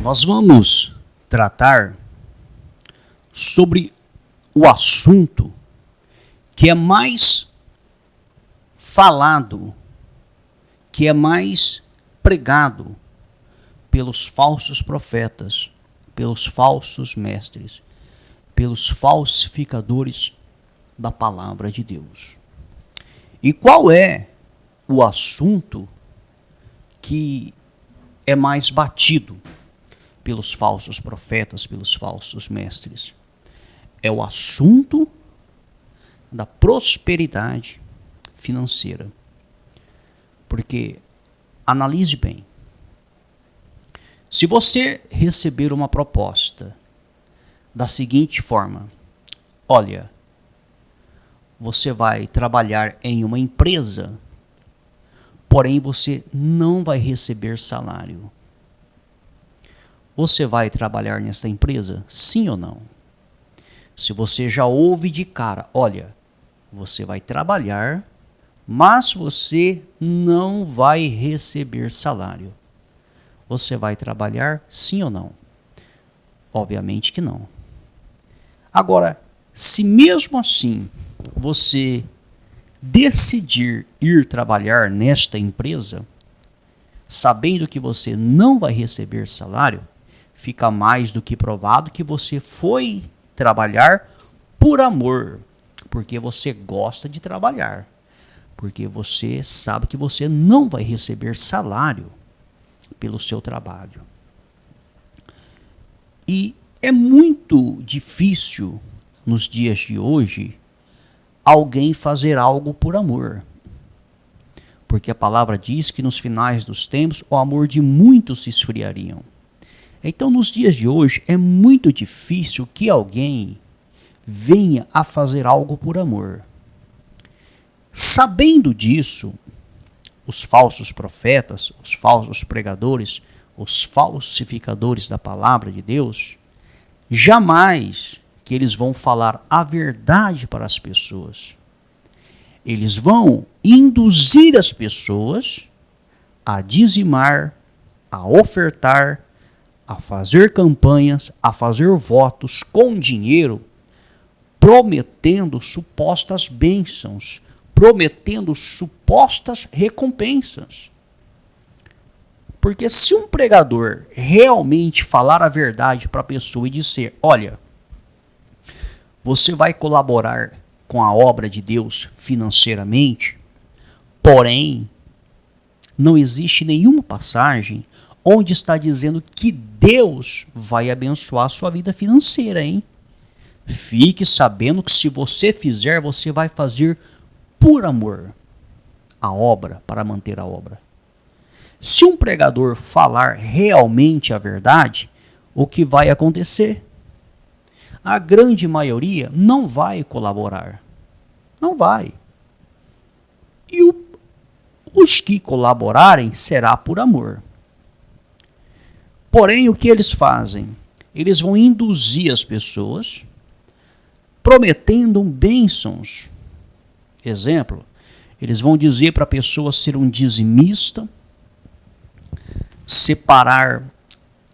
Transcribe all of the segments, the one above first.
Nós vamos tratar sobre o assunto que é mais falado, que é mais pregado pelos falsos profetas, pelos falsos mestres, pelos falsificadores da palavra de Deus. E qual é o assunto que é mais batido pelos falsos profetas, pelos falsos mestres? É o assunto da prosperidade financeira. Porque, analise bem, se você receber uma proposta da seguinte forma: olha, você vai trabalhar em uma empresa, porém você não vai receber salário. Você vai trabalhar nessa empresa? Sim ou não? Se você já ouve de cara, olha, você vai trabalhar, mas você não vai receber salário. Você vai trabalhar, sim ou não? Obviamente que não. Agora, se mesmo assim você decidir ir trabalhar nesta empresa, sabendo que você não vai receber salário, fica mais do que provado que você foi trabalhar por amor, porque você gosta de trabalhar, porque você sabe que você não vai receber salário pelo seu trabalho. E é muito difícil nos dias de hoje alguém fazer algo por amor. Porque a palavra diz que nos finais dos tempos o amor de muitos se esfriariam. Então, nos dias de hoje é muito difícil que alguém venha a fazer algo por amor. Sabendo disso, os falsos profetas, os falsos pregadores, os falsificadores da palavra de Deus, jamais que eles vão falar a verdade para as pessoas. Eles vão induzir as pessoas a dizimar, a ofertar, a fazer campanhas, a fazer votos com dinheiro, prometendo supostas bênçãos, prometendo supostas recompensas. Porque se um pregador realmente falar a verdade para a pessoa e dizer, olha, você vai colaborar com a obra de Deus financeiramente, porém, não existe nenhuma passagem onde está dizendo que Deus vai abençoar a sua vida financeira, hein? Fique sabendo que se você fizer, você vai fazer por amor a obra, para manter a obra. Se um pregador falar realmente a verdade, o que vai acontecer? A grande maioria não vai colaborar. Não vai. E os que colaborarem será por amor. Porém, o que eles fazem? Eles vão induzir as pessoas, prometendo bênçãos. Exemplo, eles vão dizer para a pessoa ser um dizimista, separar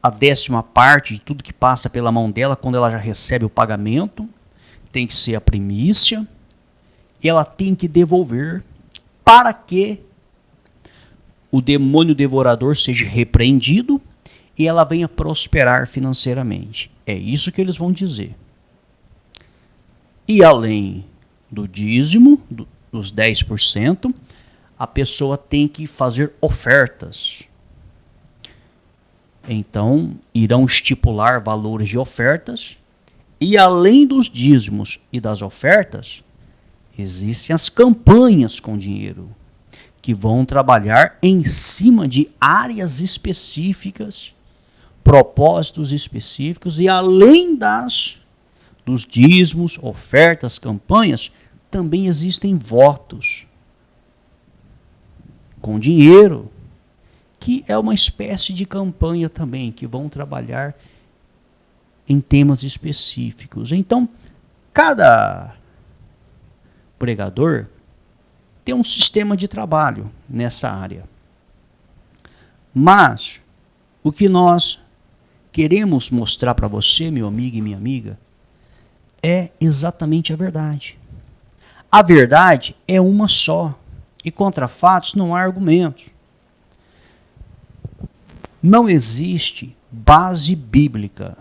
a 10ª parte de tudo que passa pela mão dela quando ela já recebe o pagamento, tem que ser a primícia, e ela tem que devolver para que o demônio devorador seja repreendido e ela venha prosperar financeiramente. É isso que eles vão dizer. E além do dízimo, dos 10%, a pessoa tem que fazer ofertas. Então, irão estipular valores de ofertas, e além dos dízimos e das ofertas, existem as campanhas com dinheiro, que vão trabalhar em cima de áreas específicas, propósitos específicos, e além dos dízimos, ofertas, campanhas, também existem votos com dinheiro, que é uma espécie de campanha também, que vão trabalhar em temas específicos. Então, cada pregador tem um sistema de trabalho nessa área. Mas o que nós queremos mostrar para você, meu amigo e minha amiga, é exatamente a verdade. A verdade é uma só. E contra fatos não há argumentos. Não existe base bíblica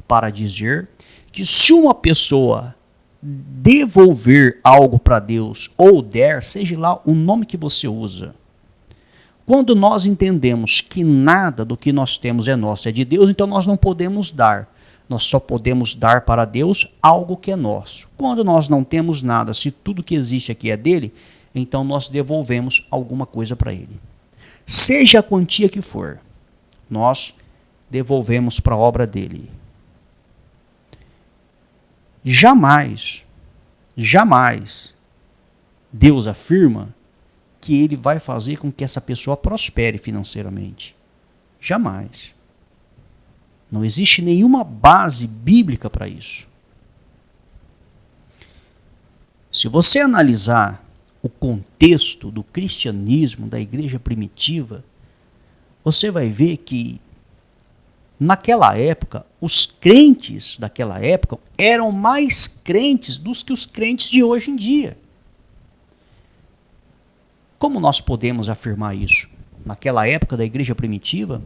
para dizer que se uma pessoa devolver algo para Deus ou der, seja lá o nome que você usa, quando nós entendemos que nada do que nós temos é nosso, é de Deus, então nós não podemos dar. Nós só podemos dar para Deus algo que é nosso. Quando nós não temos nada, se tudo que existe aqui é dele, então nós devolvemos alguma coisa para ele. Seja a quantia que for, nós devolvemos para a obra dele. Jamais, jamais Deus afirma que ele vai fazer com que essa pessoa prospere financeiramente. Jamais. Não existe nenhuma base bíblica para isso. Se você analisar o contexto do cristianismo, da igreja primitiva, você vai ver que naquela época, os crentes daquela época eram mais crentes do que os crentes de hoje em dia. Como nós podemos afirmar isso? Naquela época da igreja primitiva,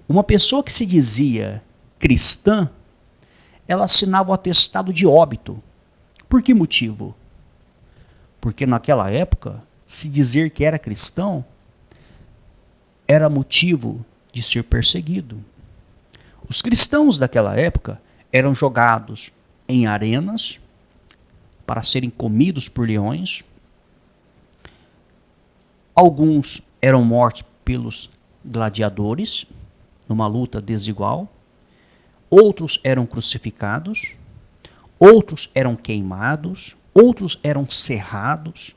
uma pessoa que se dizia cristã, ela assinava o atestado de óbito. Por que motivo? Porque naquela época, se dizer que era cristão, era motivo de ser perseguido. Os cristãos daquela época eram jogados em arenas para serem comidos por leões. Alguns eram mortos pelos gladiadores, numa luta desigual. Outros eram crucificados. Outros eram queimados. Outros eram serrados.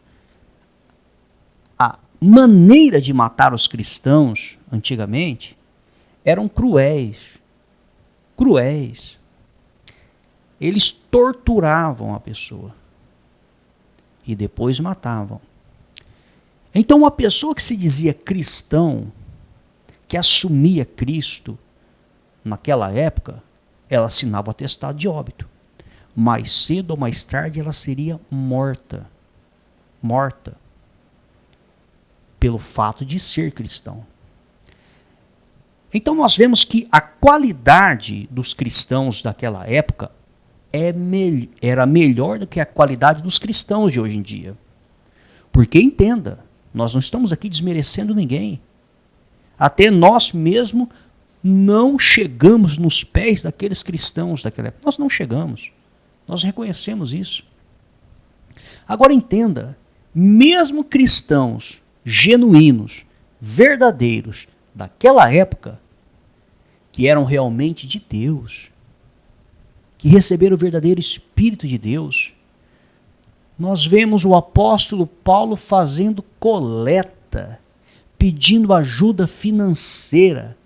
A maneira de matar os cristãos, antigamente, eram cruéis. Cruéis. Eles torturavam a pessoa. E depois matavam. Então, uma pessoa que se dizia cristão, que assumia Cristo, naquela época, ela assinava o atestado de óbito. Mais cedo ou mais tarde, ela seria morta. Morta. Pelo fato de ser cristão. Então, nós vemos que a qualidade dos cristãos daquela época era melhor do que a qualidade dos cristãos de hoje em dia. Porque, entenda, nós não estamos aqui desmerecendo ninguém. Até nós mesmos não chegamos nos pés daqueles cristãos daquela época. Nós não chegamos. Nós reconhecemos isso. Agora entenda, mesmo cristãos genuínos, verdadeiros, daquela época, que eram realmente de Deus, que receberam o verdadeiro Espírito de Deus, nós vemos o apóstolo Paulo fazendo coleta, pedindo ajuda financeira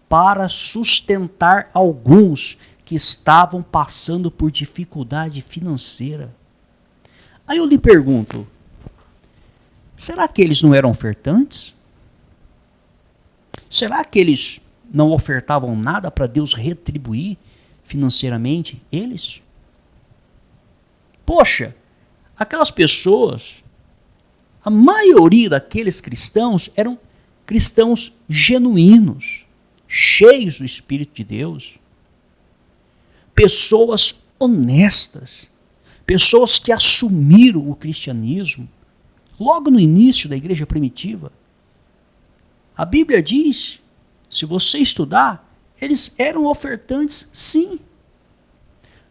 para sustentar alguns que estavam passando por dificuldade financeira. Aí eu lhe pergunto, será que eles não eram ofertantes? Será que eles não ofertavam nada para Deus retribuir financeiramente eles? Poxa, aquelas pessoas, a maioria daqueles cristãos eram cristãos genuínos, cheios do Espírito de Deus. Pessoas honestas, pessoas que assumiram o cristianismo logo no início da igreja primitiva. A Bíblia diz, se você estudar, eles eram ofertantes, sim.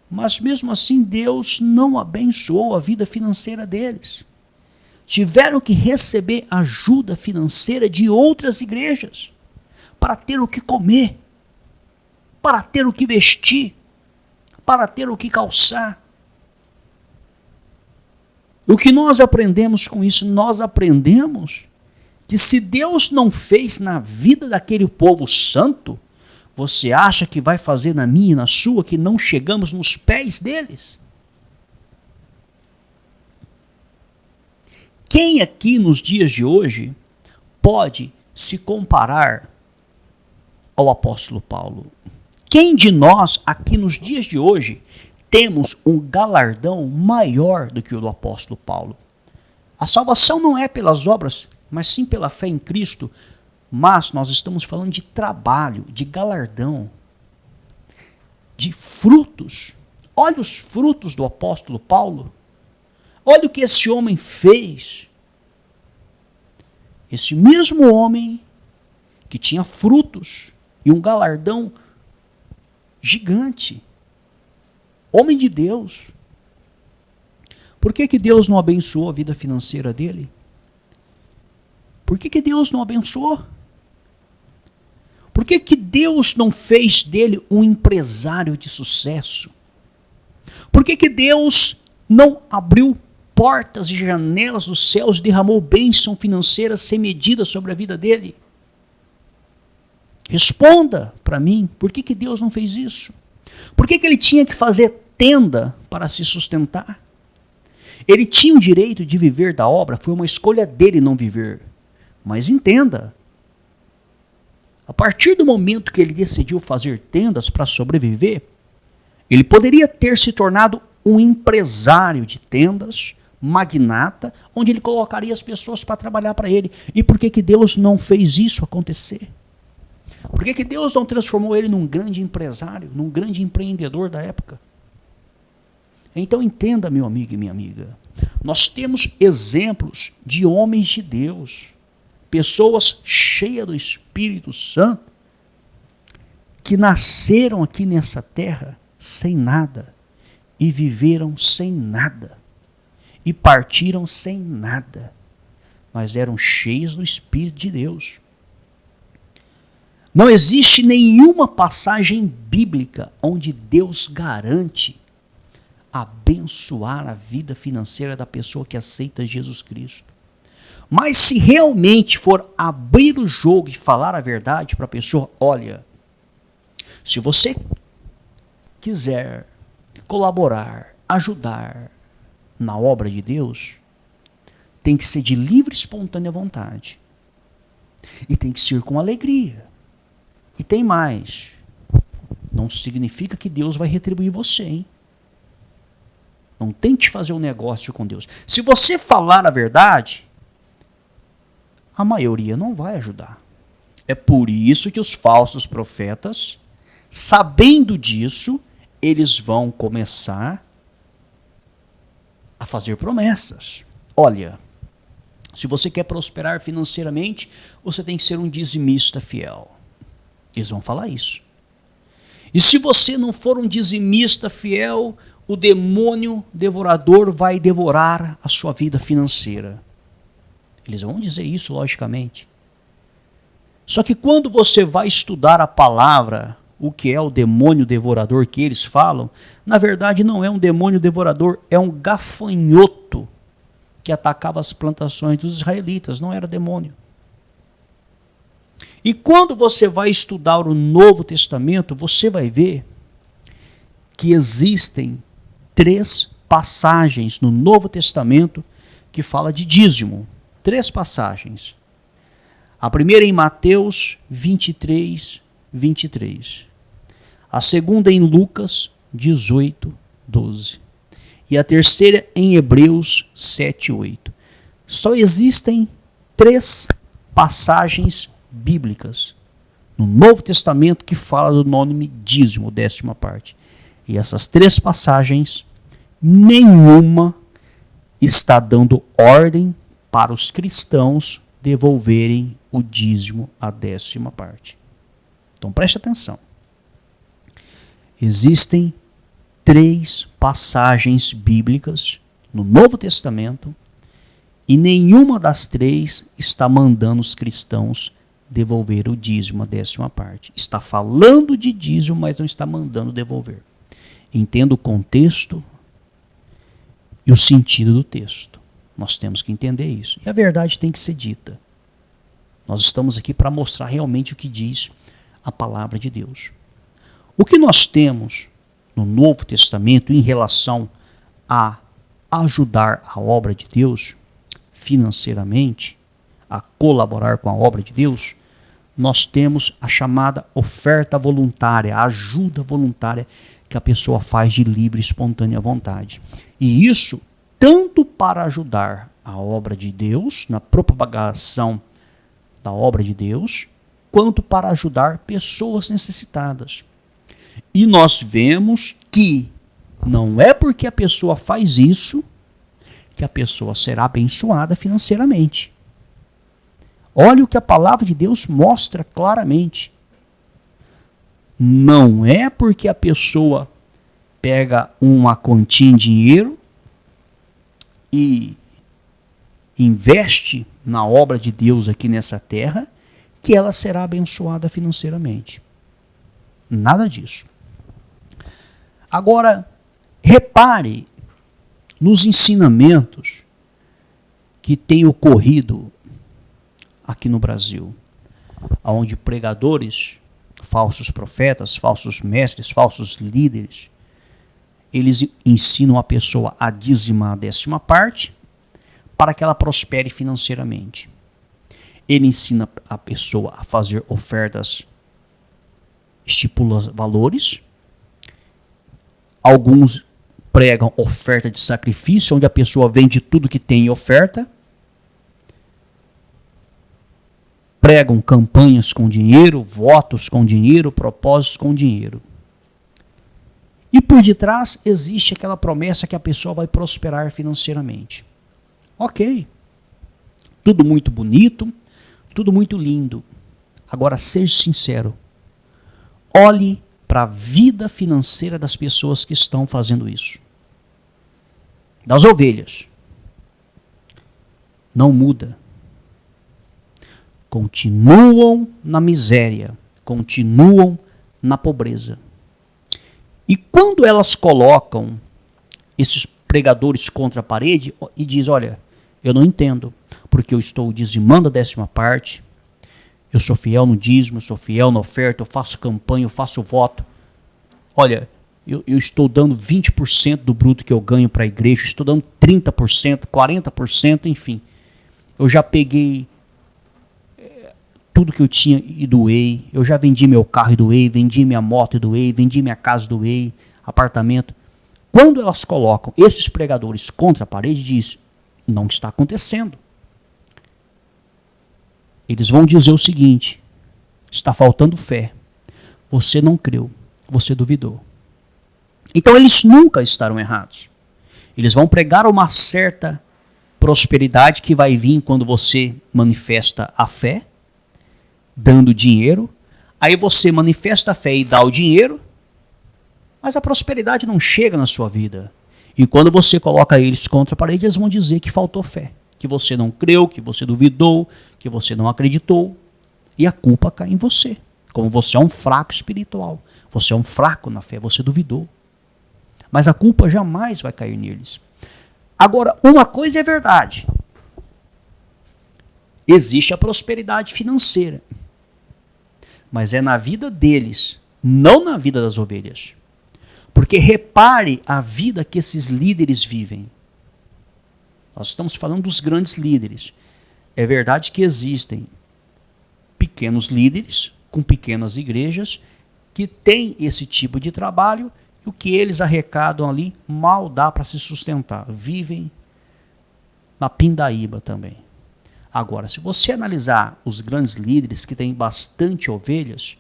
Mas mesmo assim Deus não abençoou a vida financeira deles. Tiveram que receber ajuda financeira de outras igrejas para ter o que comer, para ter o que vestir, para ter o que calçar. O que nós aprendemos com isso? Nós aprendemos que se Deus não fez na vida daquele povo santo, você acha que vai fazer na minha e na sua, que não chegamos nos pés deles? Quem aqui nos dias de hoje pode se comparar ao apóstolo Paulo: quem de nós, aqui nos dias de hoje, temos um galardão maior do que o do apóstolo Paulo? A salvação não é pelas obras, mas sim pela fé em Cristo. Mas nós estamos falando de trabalho, de galardão, de frutos. Olha os frutos do apóstolo Paulo. Olha o que esse homem fez. Esse mesmo homem que tinha frutos e um galardão gigante. Homem de Deus. Por que Deus não abençoou a vida financeira dele? Por que Deus não abençoou? Por que Deus não fez dele um empresário de sucesso? Por que Deus não abriu portas e janelas dos céus e derramou bênção financeira sem medida sobre a vida dele? Responda para mim, por que Deus não fez isso? Por que ele tinha que fazer tenda para se sustentar? Ele tinha o direito de viver da obra, foi uma escolha dele não viver. Mas entenda, a partir do momento que ele decidiu fazer tendas para sobreviver, ele poderia ter se tornado um empresário de tendas, magnata, onde ele colocaria as pessoas para trabalhar para ele. E por que Deus não fez isso acontecer? Por que Deus não transformou ele num grande empresário, num grande empreendedor da época? Então entenda, meu amigo e minha amiga, nós temos exemplos de homens de Deus, pessoas cheias do Espírito Santo, que nasceram aqui nessa terra sem nada, e viveram sem nada, e partiram sem nada, mas eram cheios do Espírito de Deus. Não existe nenhuma passagem bíblica onde Deus garante abençoar a vida financeira da pessoa que aceita Jesus Cristo. Mas se realmente for abrir o jogo e falar a verdade para a pessoa, olha, se você quiser colaborar, ajudar na obra de Deus, tem que ser de livre e espontânea vontade. E tem que ser com alegria. E tem mais. Não significa que Deus vai retribuir você, hein? Não tente fazer um negócio com Deus. Se você falar a verdade, a maioria não vai ajudar. É por isso que os falsos profetas, sabendo disso, eles vão começar a fazer promessas. Olha, se você quer prosperar financeiramente, você tem que ser um dizimista fiel. Eles vão falar isso. E se você não for um dizimista fiel, o demônio devorador vai devorar a sua vida financeira. Eles vão dizer isso, logicamente. Só que quando você vai estudar a palavra, o que é o demônio devorador que eles falam, na verdade não é um demônio devorador, é um gafanhoto que atacava as plantações dos israelitas, não era demônio. E quando você vai estudar o Novo Testamento, você vai ver que existem 3 passagens no Novo Testamento que fala de dízimo. 3 passagens. A primeira em Mateus 23, 23. A segunda em Lucas 18, 12. E a terceira em Hebreus 7, 8. Só existem 3 passagens bíblicas no Novo Testamento que fala do nome dízimo, 10ª parte. E essas 3 passagens, nenhuma está dando ordem para os cristãos devolverem o dízimo, a 10ª parte. Então preste atenção. Existem 3 passagens bíblicas no Novo Testamento e nenhuma das 3 está mandando os cristãos devolver o dízimo, a 10ª parte. Está falando de dízimo, mas não está mandando devolver. Entenda o contexto e o sentido do texto. Nós temos que entender isso. E a verdade tem que ser dita. Nós estamos aqui para mostrar realmente o que diz a palavra de Deus. O que nós temos no Novo Testamento em relação a ajudar a obra de Deus financeiramente, a colaborar com a obra de Deus, nós temos a chamada oferta voluntária, a ajuda voluntária que a pessoa faz de livre e espontânea vontade. E isso tanto para ajudar a obra de Deus, na propagação da obra de Deus, quanto para ajudar pessoas necessitadas. E nós vemos que não é porque a pessoa faz isso que a pessoa será abençoada financeiramente. Olha o que a palavra de Deus mostra claramente. Não é porque a pessoa pega uma quantia em dinheiro e investe na obra de Deus aqui nessa terra que ela será abençoada financeiramente. Nada disso. Agora, repare nos ensinamentos que têm ocorrido aqui no Brasil, onde pregadores, falsos profetas, falsos mestres, falsos líderes, eles ensinam a pessoa a dizimar a 10ª parte para que ela prospere financeiramente. Ele ensina a pessoa a fazer ofertas, estipula valores. Alguns pregam oferta de sacrifício, onde a pessoa vende tudo que tem em oferta. Pregam campanhas com dinheiro, votos com dinheiro, propósitos com dinheiro. E por detrás existe aquela promessa que a pessoa vai prosperar financeiramente. Ok. Tudo muito bonito, tudo muito lindo. Agora, seja sincero. Olhe para a vida financeira das pessoas que estão fazendo isso. Das ovelhas. Não muda. Continuam na miséria, continuam na pobreza. E quando elas colocam esses pregadores contra a parede e diz, olha, eu não entendo, porque eu estou dizimando a 10ª parte, eu sou fiel no dízimo, eu sou fiel na oferta, eu faço campanha, eu faço voto. Olha, eu estou dando 20% do bruto que eu ganho para a igreja, estou dando 30%, 40%, enfim. Eu já peguei tudo que eu tinha e doei, eu já vendi meu carro e doei, vendi minha moto e doei, vendi minha casa e doei, apartamento. Quando elas colocam esses pregadores contra a parede, diz, não está acontecendo. Eles vão dizer o seguinte, está faltando fé, você não creu, você duvidou. Então eles nunca estarão errados. Eles vão pregar uma certa prosperidade que vai vir quando você manifesta a fé, dando dinheiro, aí você manifesta a fé e dá o dinheiro, mas a prosperidade não chega na sua vida. E quando você coloca eles contra a parede, eles vão dizer que faltou fé, que você não creu, que você duvidou, que você não acreditou, e a culpa cai em você. Como você é um fraco espiritual, você é um fraco na fé, você duvidou. Mas a culpa jamais vai cair neles. Agora, uma coisa é verdade. Existe a prosperidade financeira. Mas é na vida deles, não na vida das ovelhas. Porque repare a vida que esses líderes vivem. Nós estamos falando dos grandes líderes. É verdade que existem pequenos líderes com pequenas igrejas que têm esse tipo de trabalho e o que eles arrecadam ali mal dá para se sustentar. Vivem na pindaíba também. Agora, se você analisar os grandes líderes que têm bastante ovelhas,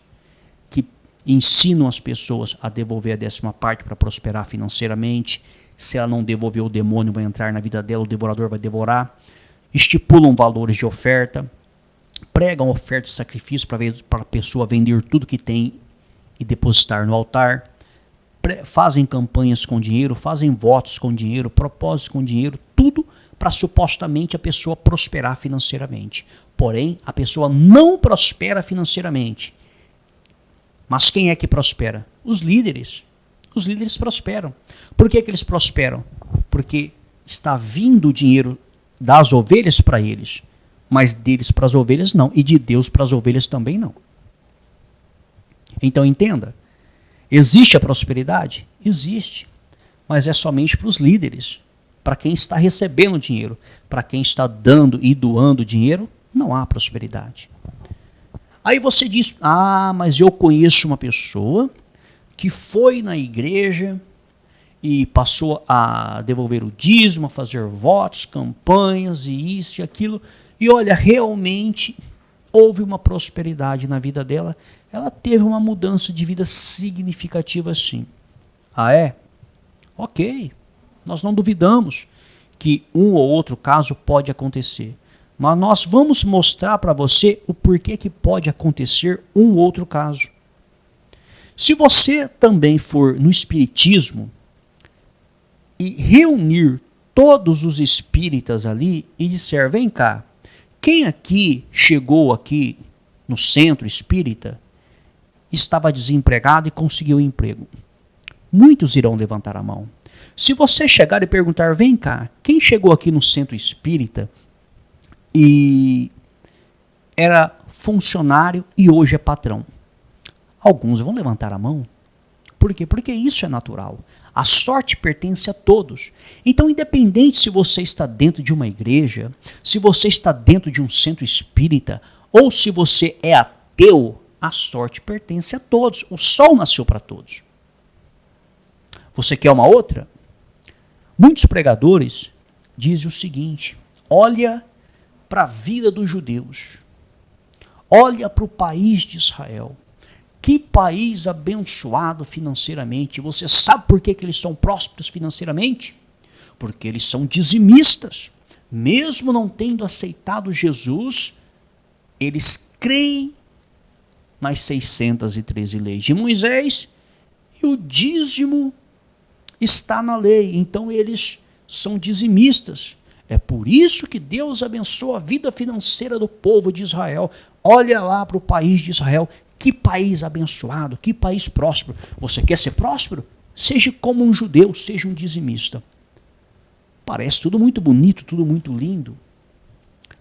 que ensinam as pessoas a devolver a 10ª parte para prosperar financeiramente, se ela não devolver, o demônio vai entrar na vida dela, o devorador vai devorar, estipulam valores de oferta, pregam oferta de sacrifício para a pessoa vender tudo que tem e depositar no altar, fazem campanhas com dinheiro, fazem votos com dinheiro, propósitos com dinheiro, tudo para supostamente a pessoa prosperar financeiramente. Porém, a pessoa não prospera financeiramente. Mas quem é que prospera? Os líderes. Os líderes prosperam. Por que eles prosperam? Porque está vindo o dinheiro das ovelhas para eles, mas deles para as ovelhas não, e de Deus para as ovelhas também não. Então entenda, existe a prosperidade? Existe, mas é somente para os líderes. Para quem está recebendo dinheiro, para quem está dando e doando dinheiro, não há prosperidade. Aí você diz, mas eu conheço uma pessoa que foi na igreja e passou a devolver o dízimo, a fazer votos, campanhas e isso e aquilo. E olha, realmente houve uma prosperidade na vida dela. Ela teve uma mudança de vida significativa sim. Ah, é? Ok. Nós não duvidamos que um ou outro caso pode acontecer. Mas nós vamos mostrar para você o porquê que pode acontecer um ou outro caso. Se você também for no espiritismo e reunir todos os espíritas ali e disser, vem cá, quem aqui chegou aqui no centro espírita, estava desempregado e conseguiu um emprego? Muitos irão levantar a mão. Se você chegar e perguntar, vem cá, quem chegou aqui no centro espírita e era funcionário e hoje é patrão? Alguns vão levantar a mão. Por quê? Porque isso é natural. A sorte pertence a todos. Então, independente se você está dentro de uma igreja, se você está dentro de um centro espírita, ou se você é ateu, a sorte pertence a todos. O sol nasceu para todos. Você quer uma outra? Muitos pregadores dizem o seguinte, olha para a vida dos judeus, olha para o país de Israel. Que país abençoado financeiramente. Você sabe por que eles são prósperos financeiramente? Porque eles são dizimistas. Mesmo não tendo aceitado Jesus, eles creem nas 613 leis de Moisés e o dízimo está na lei. Então eles são dizimistas. É por isso que Deus abençoa a vida financeira do povo de Israel. Olha lá para o país de Israel. Que país abençoado, que país próspero. Você quer ser próspero? Seja como um judeu, seja um dizimista. Parece tudo muito bonito, tudo muito lindo.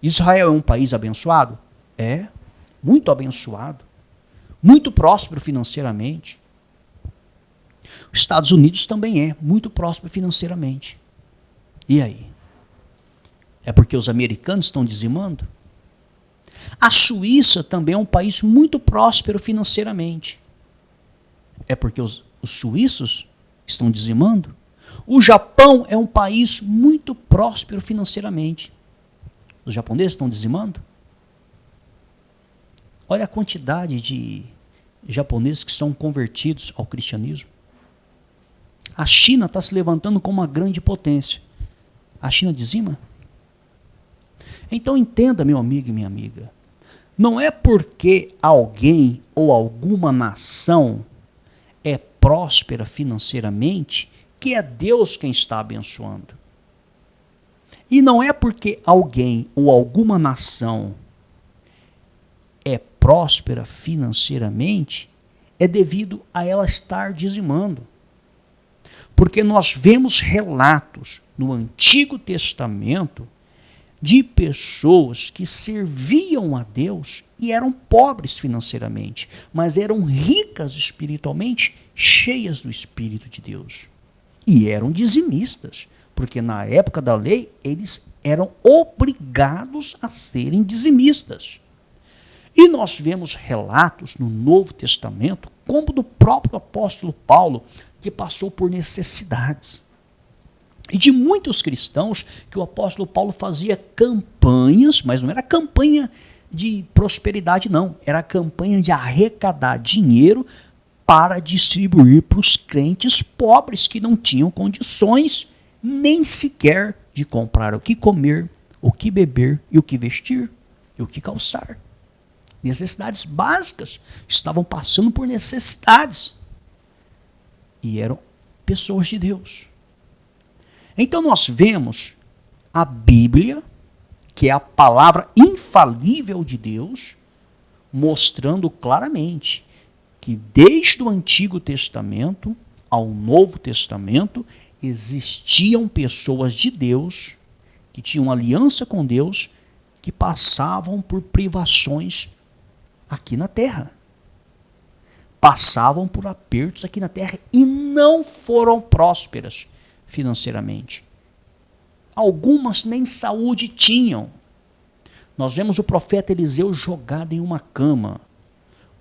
Israel é um país abençoado? É, muito abençoado. Muito próspero financeiramente. Os Estados Unidos também é muito próspero financeiramente. E aí? É porque os americanos estão dizimando? A Suíça também é um país muito próspero financeiramente. É porque os suíços estão dizimando? O Japão é um país muito próspero financeiramente. Os japoneses estão dizimando? Olha a quantidade de japoneses que são convertidos ao cristianismo. A China está se levantando como uma grande potência. A China dizima? Então entenda, meu amigo e minha amiga, não é porque alguém ou alguma nação é próspera financeiramente que é Deus quem está abençoando. E não é porque alguém ou alguma nação é próspera financeiramente é devido a ela estar dizimando. Porque nós vemos relatos no Antigo Testamento de pessoas que serviam a Deus e eram pobres financeiramente, mas eram ricas espiritualmente, cheias do Espírito de Deus. E eram dizimistas, porque na época da lei eles eram obrigados a serem dizimistas. E nós vemos relatos no Novo Testamento, como do próprio apóstolo Paulo, que passou por necessidades. E de muitos cristãos que o apóstolo Paulo fazia campanhas, mas não era campanha de prosperidade não, era campanha de arrecadar dinheiro para distribuir para os crentes pobres que não tinham condições nem sequer de comprar o que comer, o que beber e o que vestir e o que calçar. Necessidades básicas, estavam passando por necessidades e eram pessoas de Deus. Então nós vemos a Bíblia, que é a palavra infalível de Deus, mostrando claramente que desde o Antigo Testamento ao Novo Testamento existiam pessoas de Deus que tinham aliança com Deus, que passavam por privações aqui na terra. Passavam por apertos aqui na terra e não foram prósperas financeiramente. Algumas nem saúde tinham. Nós vemos o profeta Eliseu jogado em uma cama,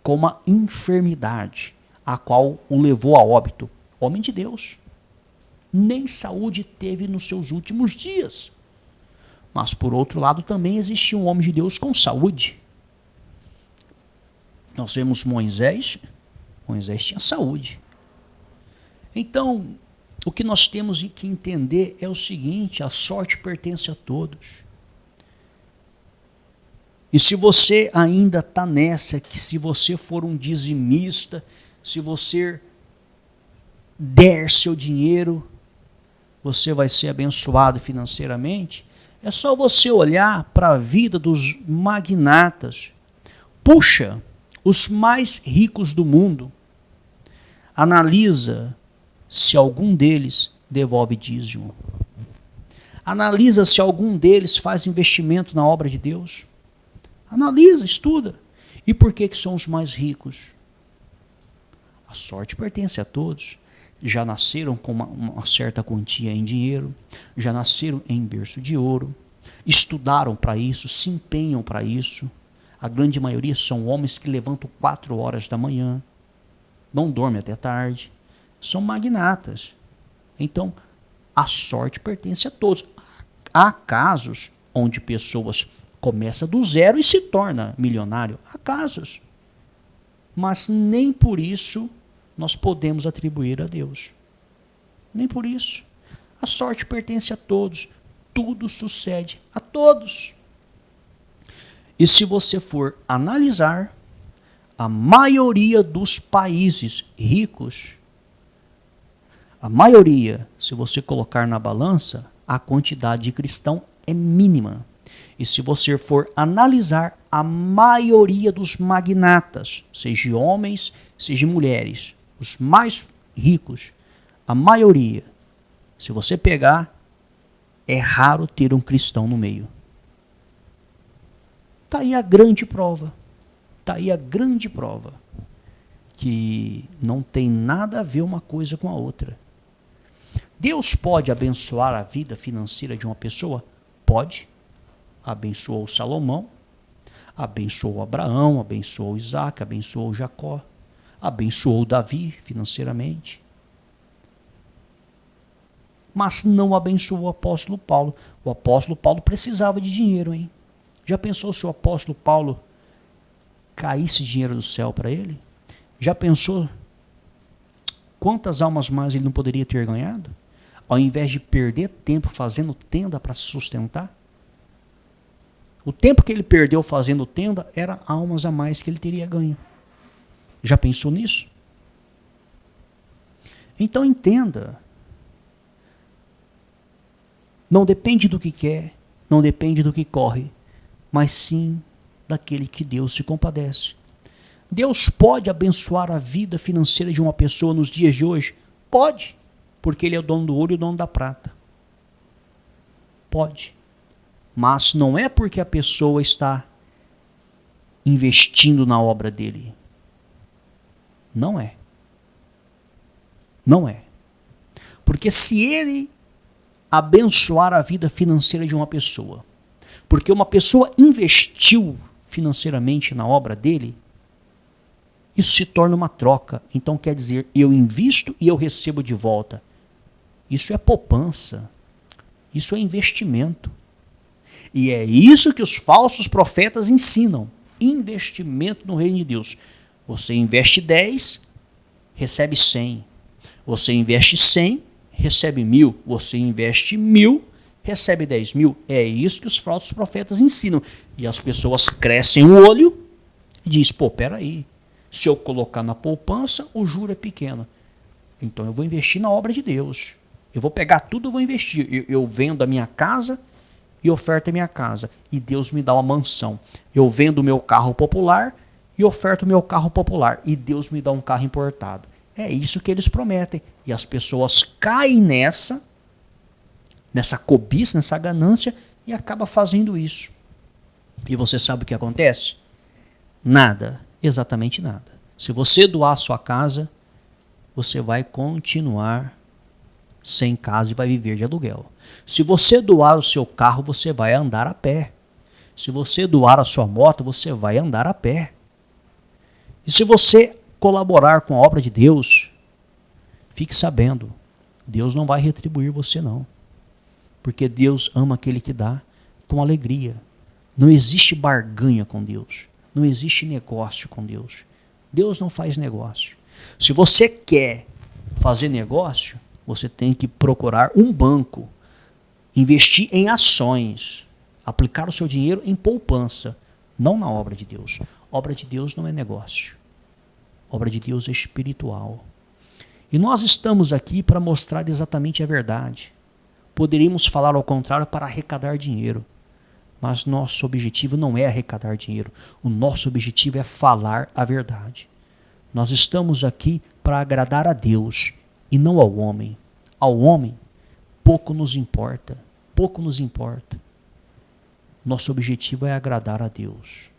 com uma enfermidade, a qual o levou a óbito. Homem de Deus. Nem saúde teve nos seus últimos dias. Mas, por outro lado, também existia um homem de Deus com saúde. Nós vemos Moisés. Moisés tinha saúde. Então, o que nós temos que entender é o seguinte: a sorte pertence a todos. E se você ainda está nessa, que se você for um dizimista, se você der seu dinheiro, você vai ser abençoado financeiramente, é só você olhar para a vida dos magnatas. Puxa, os mais ricos do mundo. Analisa se algum deles devolve dízimo. Analisa se algum deles faz investimento na obra de Deus. Analisa, estuda. E por que são os mais ricos? A sorte pertence a todos. Já nasceram com uma certa quantia em dinheiro, já nasceram em berço de ouro, estudaram para isso, se empenham para isso. A grande maioria são homens que levantam 4 horas da manhã, não dormem até tarde, são magnatas. Então, a sorte pertence a todos. Há casos onde pessoas começam do zero e se tornam milionário. Há casos. Mas nem por isso nós podemos atribuir a Deus. Nem por isso. A sorte pertence a todos. Tudo sucede a todos. E se você for analisar, a maioria dos países ricos, a maioria, se você colocar na balança, a quantidade de cristão é mínima. E se você for analisar, a maioria dos magnatas, seja homens, seja mulheres, os mais ricos, a maioria, se você pegar, é raro ter um cristão no meio. Está aí a grande prova. Está aí a grande prova. Que não tem nada a ver uma coisa com a outra. Deus pode abençoar a vida financeira de uma pessoa? Pode. Abençoou Salomão, abençoou Abraão, abençoou Isaac, abençoou Jacó, abençoou Davi financeiramente. Mas não abençoou o apóstolo Paulo. O apóstolo Paulo precisava de dinheiro, hein? Já pensou se o apóstolo Paulo caísse dinheiro do céu para ele? Já pensou quantas almas mais ele não poderia ter ganhado? Ao invés de perder tempo fazendo tenda para se sustentar? O tempo que ele perdeu fazendo tenda era almas a mais que ele teria ganho. Já pensou nisso? Então entenda. Não depende do que quer, não depende do que corre, mas sim daquele que Deus se compadece. Deus pode abençoar a vida financeira de uma pessoa nos dias de hoje? Pode, porque Ele é o dono do ouro e o dono da prata. Pode. Mas não é porque a pessoa está investindo na obra dele. Não é. Não é. Porque se ele abençoar a vida financeira de uma pessoa, porque uma pessoa investiu financeiramente na obra dele, isso se torna uma troca. Então quer dizer, eu invisto e eu recebo de volta. Isso é poupança. Isso é investimento. E é isso que os falsos profetas ensinam. Investimento no reino de Deus. Você investe 10, recebe 100. Você investe 100, recebe 1.000. Você investe 1.000, recebe 10.000. É isso que os falsos profetas ensinam. E as pessoas crescem o olho e dizem, pô, peraí, se eu colocar na poupança, o juro é pequeno. Então eu vou investir na obra de Deus. Eu vou pegar tudo e vou investir. Eu vendo a minha casa e oferto a minha casa. E Deus me dá uma mansão. Eu vendo o meu carro popular e oferto o meu carro popular. E Deus me dá um carro importado. É isso que eles prometem. E as pessoas caem nessa cobiça, nessa ganância e acabam fazendo isso. E você sabe o que acontece? Nada. Exatamente nada. Se você doar a sua casa, você vai continuar sem casa e vai viver de aluguel. Se você doar o seu carro, você vai andar a pé. Se você doar a sua moto, você vai andar a pé. E se você colaborar com a obra de Deus, fique sabendo, Deus não vai retribuir você não. Porque Deus ama aquele que dá com alegria. Não existe barganha com Deus. Não existe negócio com Deus. Deus não faz negócio. Se você quer fazer negócio, você tem que procurar um banco, investir em ações, aplicar o seu dinheiro em poupança, não na obra de Deus. Obra de Deus não é negócio. Obra de Deus é espiritual. E nós estamos aqui para mostrar exatamente a verdade. Poderíamos falar ao contrário para arrecadar dinheiro. Mas nosso objetivo não é arrecadar dinheiro. O nosso objetivo é falar a verdade. Nós estamos aqui para agradar a Deus e não ao homem. Ao homem, pouco nos importa. Pouco nos importa. Nosso objetivo é agradar a Deus.